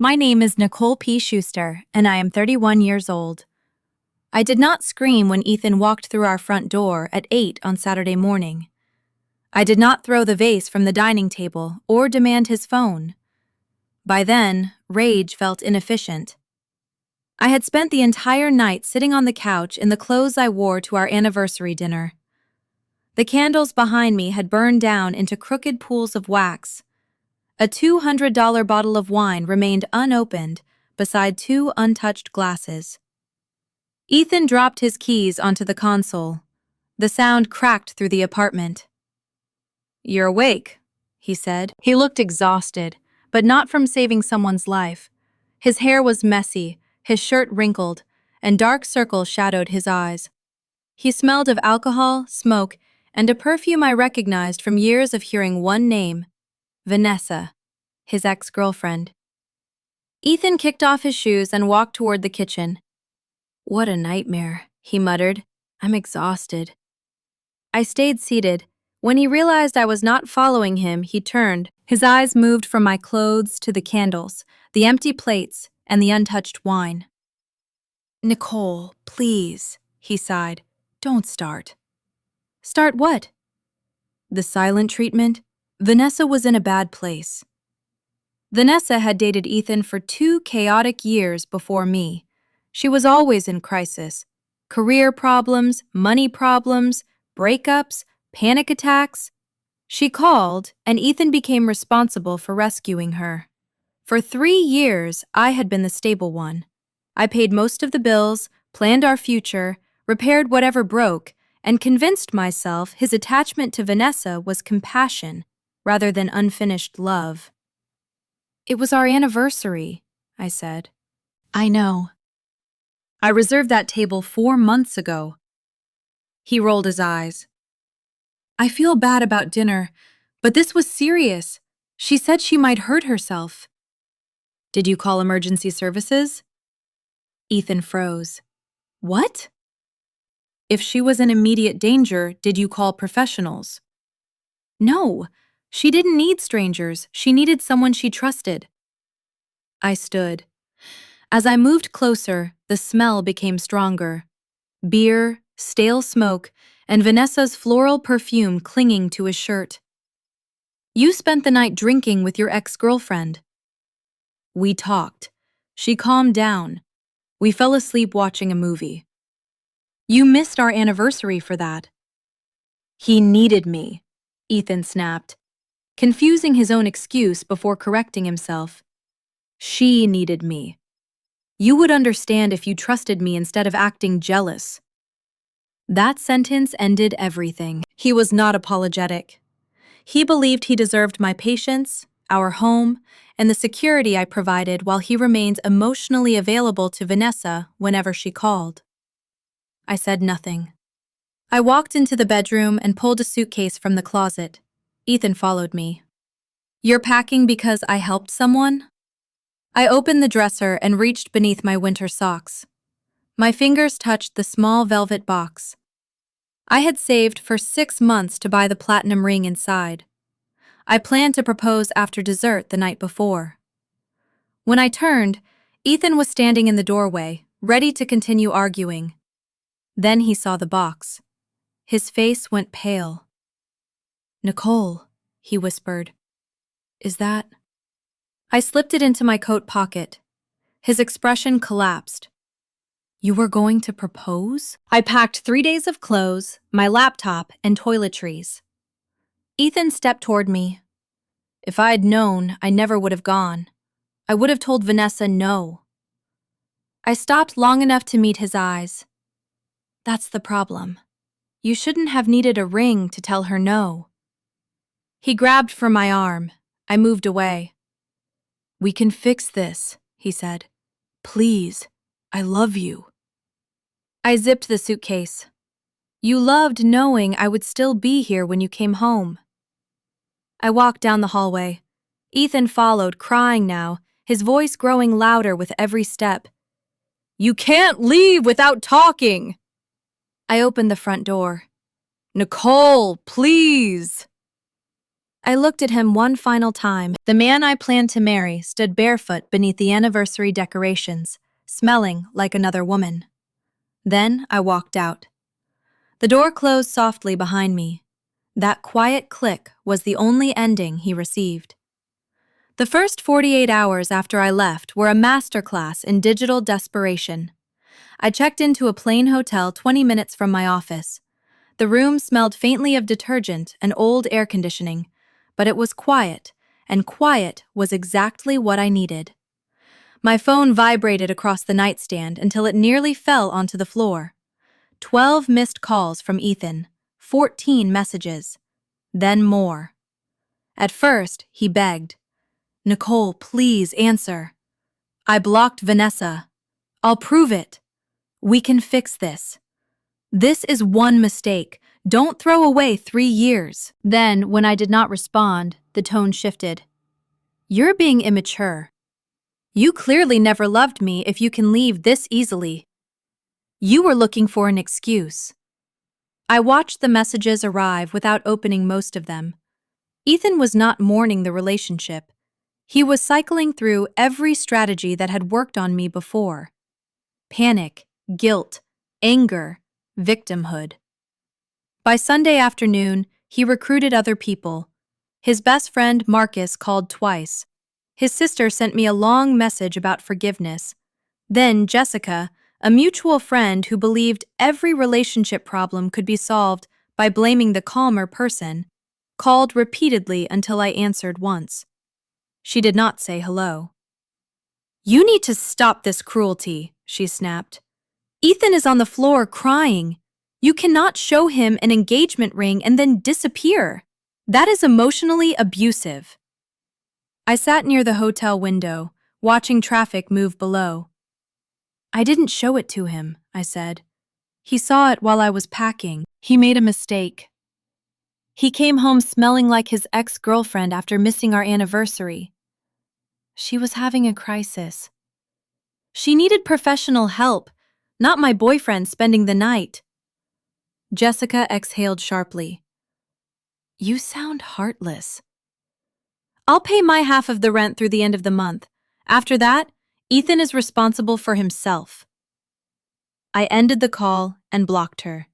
My name is Nicole P. Schuster, and I am 31 years old. I did not scream when Ethan walked through our front door at 8 on Saturday morning. I did not throw the vase from the dining table or demand his phone. By then, rage felt inefficient. I had spent the entire night sitting on the couch in the clothes I wore to our anniversary dinner. The candles behind me had burned down into crooked pools of wax. A $200 bottle of wine remained unopened beside two untouched glasses. Ethan dropped his keys onto the console. The sound cracked through the apartment. "You're awake," he said. He looked exhausted, but not from saving someone's life. His hair was messy, his shirt wrinkled, and dark circles shadowed his eyes. He smelled of alcohol, smoke, and a perfume I recognized from years of hearing one name: Vanessa, his ex-girlfriend. Ethan kicked off his shoes and walked toward the kitchen. "What a nightmare," he muttered. "I'm exhausted." I stayed seated. When he realized I was not following him, he turned. His eyes moved from my clothes to the candles, the empty plates, and the untouched wine. "Nicole, please," he sighed. "Don't start." "Start what?" "The silent treatment." Vanessa was in a bad place. Vanessa had dated Ethan for 2 chaotic years before me. She was always in crisis. Career problems, money problems, breakups, panic attacks. She called, and Ethan became responsible for rescuing her. For 3 years, I had been the stable one. I paid most of the bills, planned our future, repaired whatever broke, and convinced myself his attachment to Vanessa was compassion rather than unfinished love. "It was our anniversary," I said. "I know. I reserved that table 4 months ago." He rolled his eyes. "I feel bad about dinner, but this was serious. She said she might hurt herself." "Did you call emergency services?" Ethan froze. "What?" "If she was in immediate danger, did you call professionals?" "No. She didn't need strangers. She needed someone she trusted." I stood. As I moved closer, the smell became stronger. Beer, stale smoke, and Vanessa's floral perfume clinging to his shirt. "You spent the night drinking with your ex-girlfriend." "We talked. She calmed down. We fell asleep watching a movie." "You missed our anniversary for that." "He needed me," Ethan snapped, confusing his own excuse before correcting himself. "She needed me. You would understand if you trusted me instead of acting jealous." That sentence ended everything. He was not apologetic. He believed he deserved my patience, our home, and the security I provided while he remained emotionally available to Vanessa whenever she called. I said nothing. I walked into the bedroom and pulled a suitcase from the closet. Ethan followed me. "You're packing because I helped someone?" I opened the dresser and reached beneath my winter socks. My fingers touched the small velvet box. I had saved for 6 months to buy the platinum ring inside. I planned to propose after dessert the night before. When I turned, Ethan was standing in the doorway, ready to continue arguing. Then he saw the box. His face went pale. "Nicole," he whispered. "Is that—" I slipped it into my coat pocket. His expression collapsed. "You were going to propose?" I packed 3 days of clothes, my laptop, and toiletries. Ethan stepped toward me. "If I had known, I never would have gone. I would have told Vanessa no." I stopped long enough to meet his eyes. "That's the problem. You shouldn't have needed a ring to tell her no." He grabbed for my arm. I moved away. "We can fix this," he said. "Please, I love you." I zipped the suitcase. "You loved knowing I would still be here when you came home." I walked down the hallway. Ethan followed, crying now, his voice growing louder with every step. "You can't leave without talking!" I opened the front door. "Nicole, please!" I looked at him one final time. The man I planned to marry stood barefoot beneath the anniversary decorations, smelling like another woman. Then I walked out. The door closed softly behind me. That quiet click was the only ending he received. The first 48 hours after I left were a masterclass in digital desperation. I checked into a plain hotel 20 minutes from my office. The room smelled faintly of detergent and old air conditioning, but it was quiet, and quiet was exactly what I needed. My phone vibrated across the nightstand until it nearly fell onto the floor. 12 missed calls from Ethan, 14 messages, then more. At first, he begged, "Nicole, please answer." I blocked Vanessa. "I'll prove it. We can fix this. This is one mistake. Don't throw away 3 years." Then, when I did not respond, the tone shifted. "You're being immature. You clearly never loved me if you can leave this easily. You were looking for an excuse." I watched the messages arrive without opening most of them. Ethan was not mourning the relationship. He was cycling through every strategy that had worked on me before. Panic, guilt, anger, victimhood. By Sunday afternoon, he recruited other people. His best friend, Marcus, called twice. His sister sent me a long message about forgiveness. Then Jessica, a mutual friend who believed every relationship problem could be solved by blaming the calmer person, called repeatedly until I answered once. She did not say hello. "You need to stop this cruelty," she snapped. "Ethan is on the floor crying. You cannot show him an engagement ring and then disappear. That is emotionally abusive." I sat near the hotel window, watching traffic move below. "I didn't show it to him," I said. "He saw it while I was packing. He made a mistake. He came home smelling like his ex-girlfriend after missing our anniversary. She was having a crisis. She needed professional help, not my boyfriend spending the night." Jessica exhaled sharply. "You sound heartless." "I'll pay my half of the rent through the end of the month. After that, Ethan is responsible for himself." I ended the call and blocked her.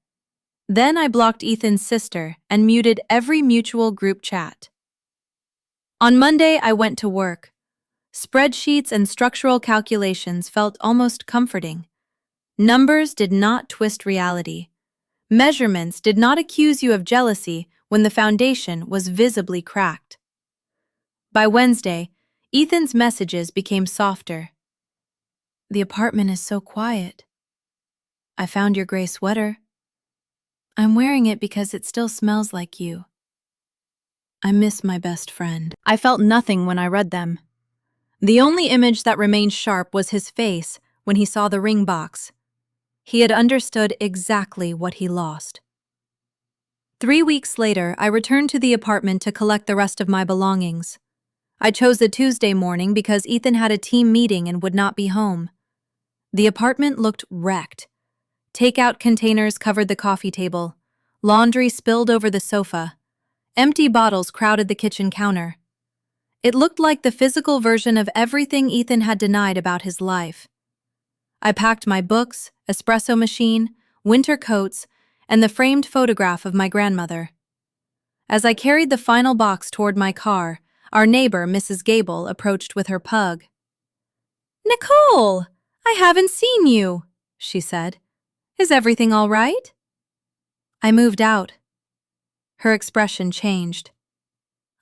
Then I blocked Ethan's sister and muted every mutual group chat. On Monday, I went to work. Spreadsheets and structural calculations felt almost comforting. Numbers did not twist reality. Measurements did not accuse you of jealousy when the foundation was visibly cracked. By Wednesday, Ethan's messages became softer. "The apartment is so quiet. I found your gray sweater. I'm wearing it because it still smells like you. I miss my best friend." I felt nothing when I read them. The only image that remained sharp was his face when he saw the ring box. He had understood exactly what he lost. 3 weeks later, I returned to the apartment to collect the rest of my belongings. I chose a Tuesday morning because Ethan had a team meeting and would not be home. The apartment looked wrecked. Takeout containers covered the coffee table. Laundry spilled over the sofa. Empty bottles crowded the kitchen counter. It looked like the physical version of everything Ethan had denied about his life. I packed my books, espresso machine, winter coats, and the framed photograph of my grandmother. As I carried the final box toward my car, our neighbor, Mrs. Gable, approached with her pug. "Nicole, I haven't seen you," she said. "Is everything all right?" I moved out. Her expression changed.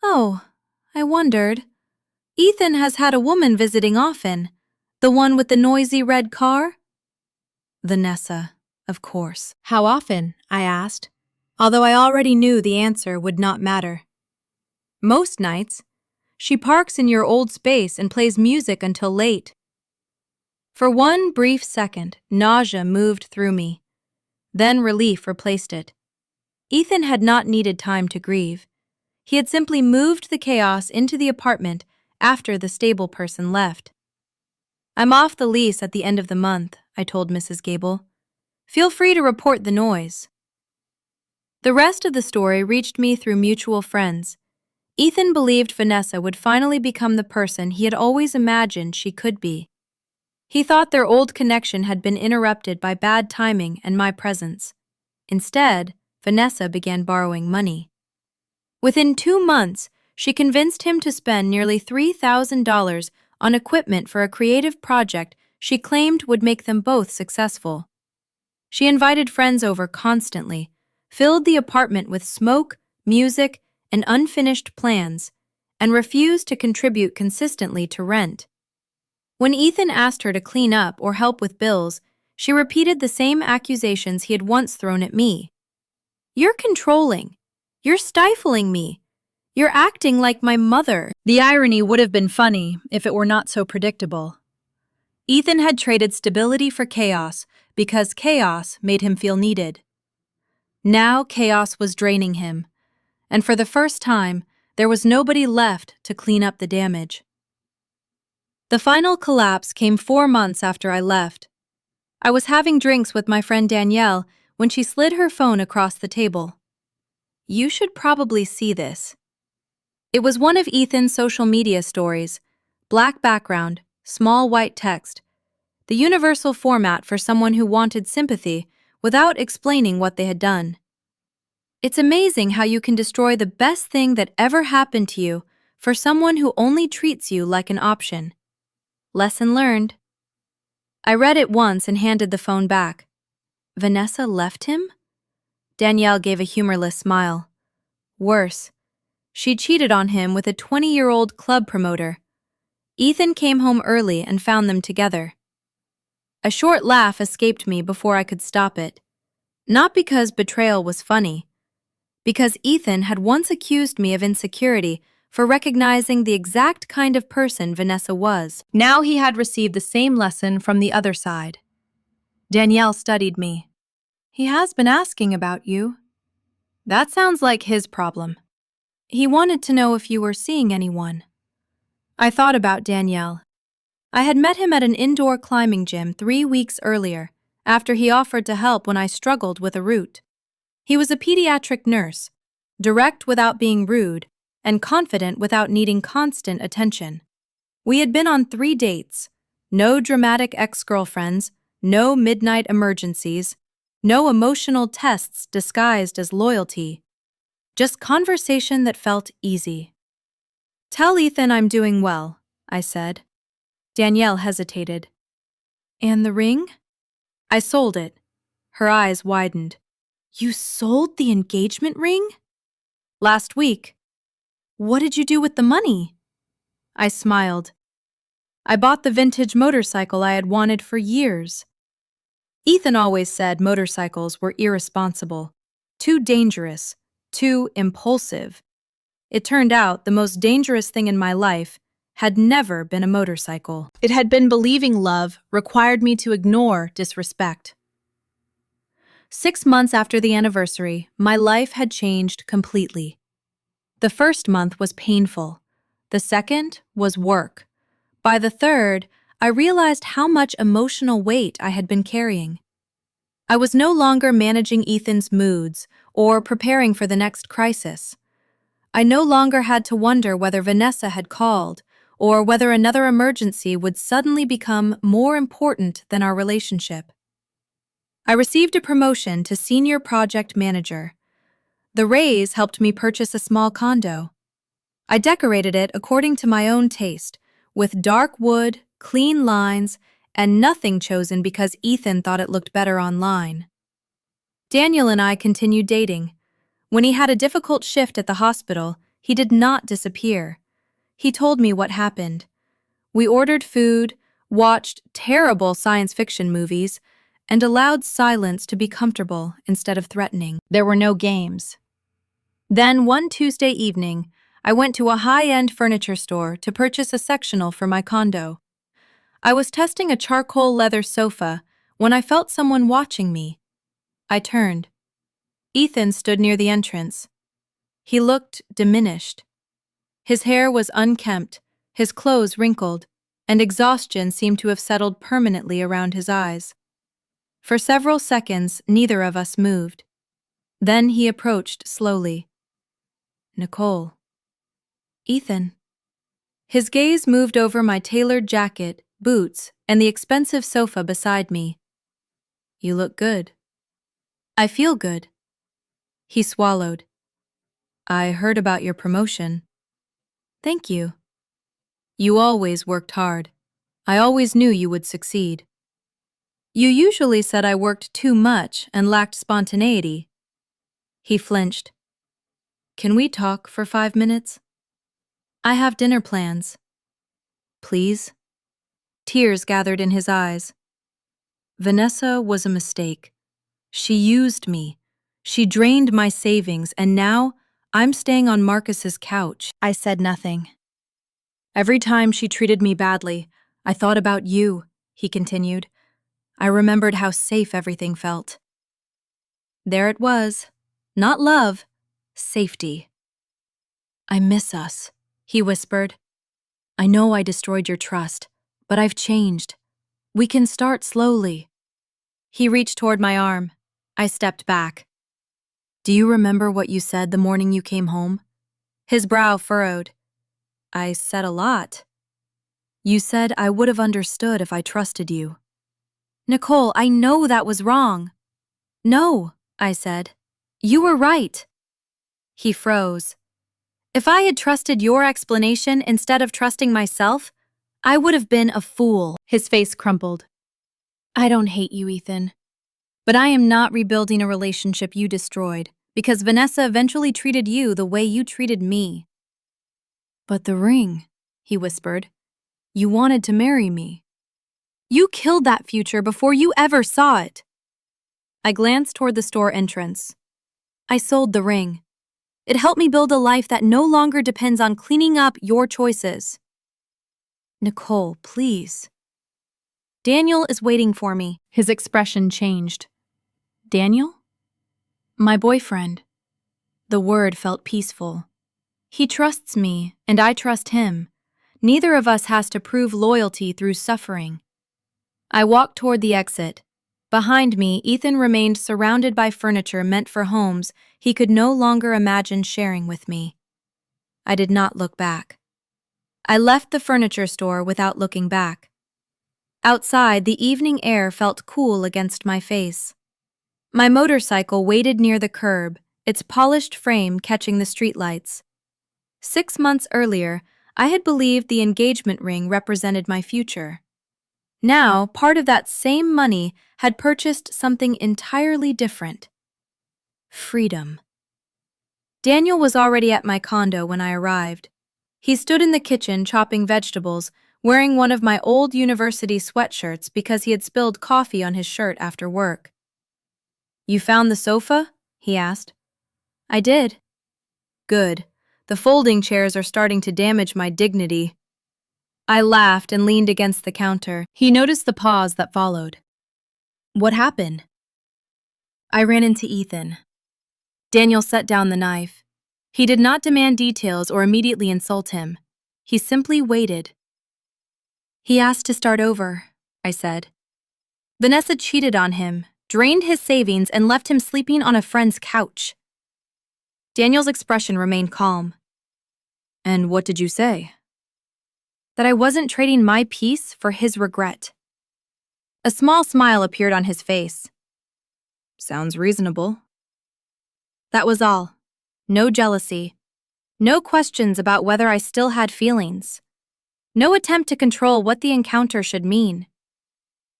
"Oh, I wondered. Ethan has had a woman visiting often. The one with the noisy red car?" "Vanessa, of course." "How often?" I asked, although I already knew the answer would not matter. "Most nights. She parks in your old space and plays music until late." For one brief second, nausea moved through me. Then relief replaced it. Ethan had not needed time to grieve. He had simply moved the chaos into the apartment after the stable person left. "I'm off the lease at the end of the month," I told Mrs. Gable. "Feel free to report the noise." The rest of the story reached me through mutual friends. Ethan believed Vanessa would finally become the person he had always imagined she could be. He thought their old connection had been interrupted by bad timing and my presence. Instead, Vanessa began borrowing money. Within 2 months, she convinced him to spend nearly $3,000 on equipment for a creative project she claimed would make them both successful. She invited friends over constantly, filled the apartment with smoke, music, and unfinished plans, and refused to contribute consistently to rent. When Ethan asked her to clean up or help with bills, she repeated the same accusations he had once thrown at me. "You're controlling. You're stifling me. You're acting like my mother." The irony would have been funny if it were not so predictable. Ethan had traded stability for chaos because chaos made him feel needed. Now chaos was draining him, and for the first time, there was nobody left to clean up the damage. The final collapse came 4 months after I left. I was having drinks with my friend Danielle when she slid her phone across the table. "You should probably see this." It was one of Ethan's social media stories, black background, small white text, the universal format for someone who wanted sympathy without explaining what they had done. It's amazing how you can destroy the best thing that ever happened to you for someone who only treats you like an option. Lesson learned. I read it once and handed the phone back. Vanessa left him? Danielle gave a humorless smile. Worse, she cheated on him with a 20-year-old club promoter. Ethan came home early and found them together. A short laugh escaped me before I could stop it. Not because betrayal was funny, because Ethan had once accused me of insecurity for recognizing the exact kind of person Vanessa was. Now he had received the same lesson from the other side. Danielle studied me. "He has been asking about you." "That sounds like his problem." "He wanted to know if you were seeing anyone." I thought about Danielle. I had met him at an indoor climbing gym 3 weeks earlier, after he offered to help when I struggled with a root. He was a pediatric nurse, direct without being rude, and confident without needing constant attention. We had been on 3 dates, no dramatic ex-girlfriends, no midnight emergencies, no emotional tests disguised as loyalty, just conversation that felt easy. "Tell Ethan I'm doing well," I said. Danielle hesitated. "And the ring?" I sold it. Her eyes widened. "You sold the engagement ring?" "Last week." "What did you do with the money?" I smiled. "I bought the vintage motorcycle I had wanted for years." Ethan always said motorcycles were irresponsible, too dangerous, too impulsive. It turned out the most dangerous thing in my life had never been a motorcycle. It had been believing love required me to ignore disrespect. 6 months after the anniversary, my life had changed completely. The first month was painful. The second was work. By the third, I realized how much emotional weight I had been carrying. I was no longer managing Ethan's moods or preparing for the next crisis. I no longer had to wonder whether Vanessa had called or whether another emergency would suddenly become more important than our relationship. I received a promotion to senior project manager. The raise helped me purchase a small condo. I decorated it according to my own taste, with dark wood, clean lines, and nothing chosen because Ethan thought it looked better online. Daniel and I continued dating. When he had a difficult shift at the hospital, he did not disappear. He told me what happened. We ordered food, watched terrible science fiction movies, and allowed silence to be comfortable instead of threatening. There were no games. Then, one Tuesday evening, I went to a high-end furniture store to purchase a sectional for my condo. I was testing a charcoal leather sofa when I felt someone watching me. I turned. Ethan stood near the entrance. He looked diminished. His hair was unkempt, his clothes wrinkled, and exhaustion seemed to have settled permanently around his eyes. For several seconds, neither of us moved. Then he approached slowly. "Nicole." Ethan. His gaze moved over my tailored jacket, boots, and the expensive sofa beside me. You look good. I feel good. He swallowed. I heard about your promotion. Thank you. You always worked hard. I always knew you would succeed. You usually said I worked too much and lacked spontaneity. He flinched. Can we talk for 5 minutes? I have dinner plans. Please? Tears gathered in his eyes. Vanessa was a mistake. She used me. She drained my savings, and now I'm staying on Marcus's couch. I said nothing. Every time she treated me badly, I thought about you, he continued. I remembered how safe everything felt. There it was. Not love, safety. I miss us, he whispered. I know I destroyed your trust, but I've changed. We can start slowly. He reached toward my arm. I stepped back. Do you remember what you said the morning you came home? His brow furrowed. I said a lot. You said I would have understood if I trusted you. Nicole, I know that was wrong. No, I said. You were right. He froze. If I had trusted your explanation instead of trusting myself, I would have been a fool. His face crumpled. I don't hate you, Ethan. But I am not rebuilding a relationship you destroyed, because Vanessa eventually treated you the way you treated me. But the ring, he whispered. You wanted to marry me. You killed that future before you ever saw it. I glanced toward the store entrance. I sold the ring. It helped me build a life that no longer depends on cleaning up your choices. Nicole, please. Daniel is waiting for me. His expression changed. Daniel? My boyfriend. The word felt peaceful. He trusts me, and I trust him. Neither of us has to prove loyalty through suffering. I walked toward the exit. Behind me, Ethan remained surrounded by furniture meant for homes he could no longer imagine sharing with me. I did not look back. I left the furniture store without looking back. Outside, the evening air felt cool against my face. My motorcycle waited near the curb, its polished frame catching the streetlights. 6 months earlier, I had believed the engagement ring represented my future. Now, part of that same money had purchased something entirely different. Freedom. Daniel was already at my condo when I arrived. He stood in the kitchen chopping vegetables, wearing one of my old university sweatshirts because he had spilled coffee on his shirt after work. You found the sofa? He asked. I did. Good. The folding chairs are starting to damage my dignity. I laughed and leaned against the counter. He noticed the pause that followed. What happened? I ran into Ethan. Daniel set down the knife. He did not demand details or immediately insult him. He simply waited. He asked to start over, I said. Vanessa cheated on him, drained his savings, and left him sleeping on a friend's couch. Daniel's expression remained calm. And what did you say? That I wasn't trading my peace for his regret. A small smile appeared on his face. Sounds reasonable. That was all. No jealousy. No questions about whether I still had feelings. No attempt to control what the encounter should mean.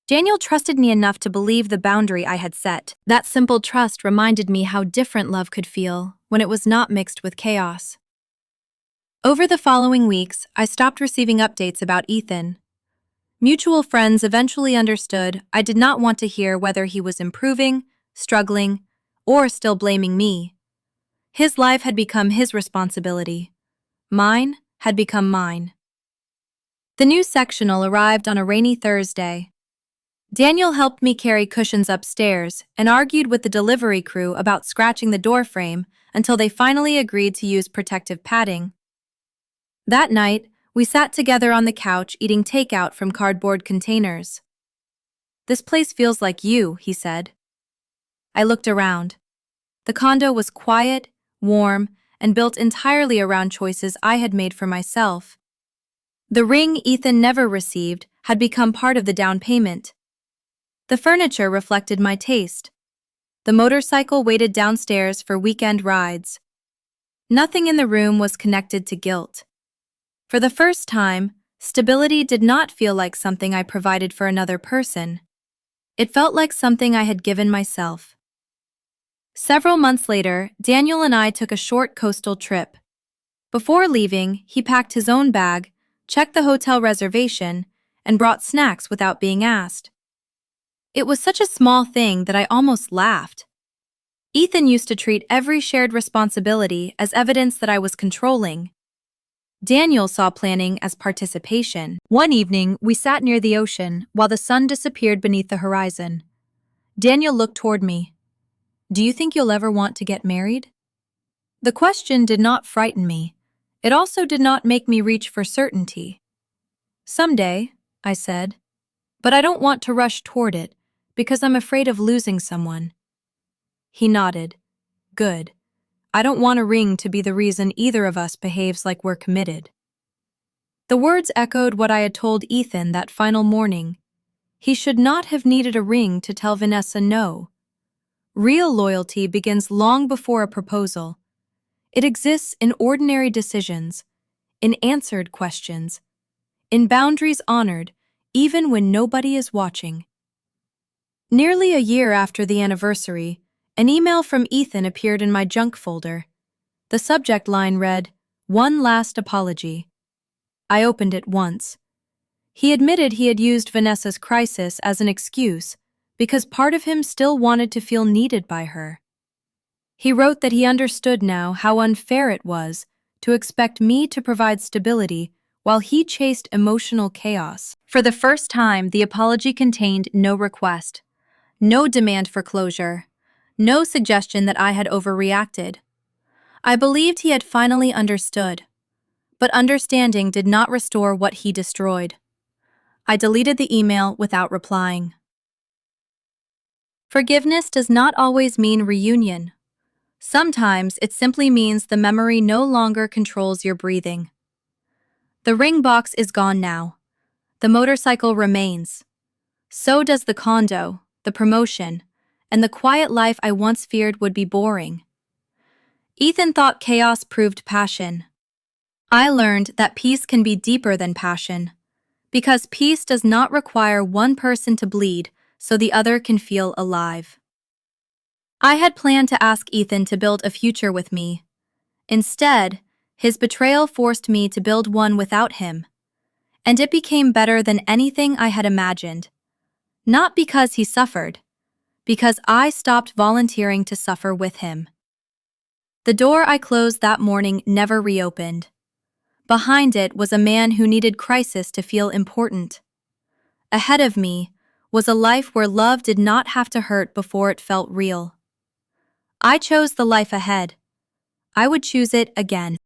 Daniel trusted me enough to believe the boundary I had set. That simple trust reminded me how different love could feel when it was not mixed with chaos. Over the following weeks, I stopped receiving updates about Ethan. Mutual friends eventually understood I did not want to hear whether he was improving, struggling, or still blaming me. His life had become his responsibility. Mine had become mine. The new sectional arrived on a rainy Thursday. Daniel helped me carry cushions upstairs and argued with the delivery crew about scratching the doorframe until they finally agreed to use protective padding. That night, we sat together on the couch eating takeout from cardboard containers. This place feels like you, he said. I looked around. The condo was quiet, warm, and built entirely around choices I had made for myself. The ring Ethan never received had become part of the down payment. The furniture reflected my taste. The motorcycle waited downstairs for weekend rides. Nothing in the room was connected to guilt. For the first time, stability did not feel like something I provided for another person. It felt like something I had given myself. Several months later, Daniel and I took a short coastal trip. Before leaving, he packed his own bag, checked the hotel reservation, and brought snacks without being asked. It was such a small thing that I almost laughed. Ethan used to treat every shared responsibility as evidence that I was controlling. Daniel saw planning as participation. One evening, we sat near the ocean while the sun disappeared beneath the horizon. Daniel looked toward me. "Do you think you'll ever want to get married?" The question did not frighten me. It also did not make me reach for certainty. "Someday," I said, "but I don't want to rush toward it because I'm afraid of losing someone." He nodded. "Good. I don't want a ring to be the reason either of us behaves like we're committed." The words echoed what I had told Ethan that final morning. He should not have needed a ring to tell Vanessa no. Real loyalty begins long before a proposal. It exists in ordinary decisions, in answered questions, in boundaries honored, even when nobody is watching. Nearly a year after the anniversary, an email from Ethan appeared in my junk folder. The subject line read, "One last apology." I opened it once. He admitted he had used Vanessa's crisis as an excuse because part of him still wanted to feel needed by her. He wrote that he understood now how unfair it was to expect me to provide stability while he chased emotional chaos. For the first time, the apology contained no request, no demand for closure, no suggestion that I had overreacted. I believed he had finally understood, but understanding did not restore what he destroyed. I deleted the email without replying. Forgiveness does not always mean reunion. Sometimes it simply means the memory no longer controls your breathing. The ring box is gone now. The motorcycle remains. So does the condo, the promotion, and the quiet life I once feared would be boring. Ethan thought chaos proved passion. I learned that peace can be deeper than passion, because peace does not require one person to bleed so the other can feel alive. I had planned to ask Ethan to build a future with me. Instead, his betrayal forced me to build one without him, and it became better than anything I had imagined. Not because he suffered, because I stopped volunteering to suffer with him. The door I closed that morning never reopened. Behind it was a man who needed crisis to feel important. Ahead of me was a life where love did not have to hurt before it felt real. I chose the life ahead. I would choose it again.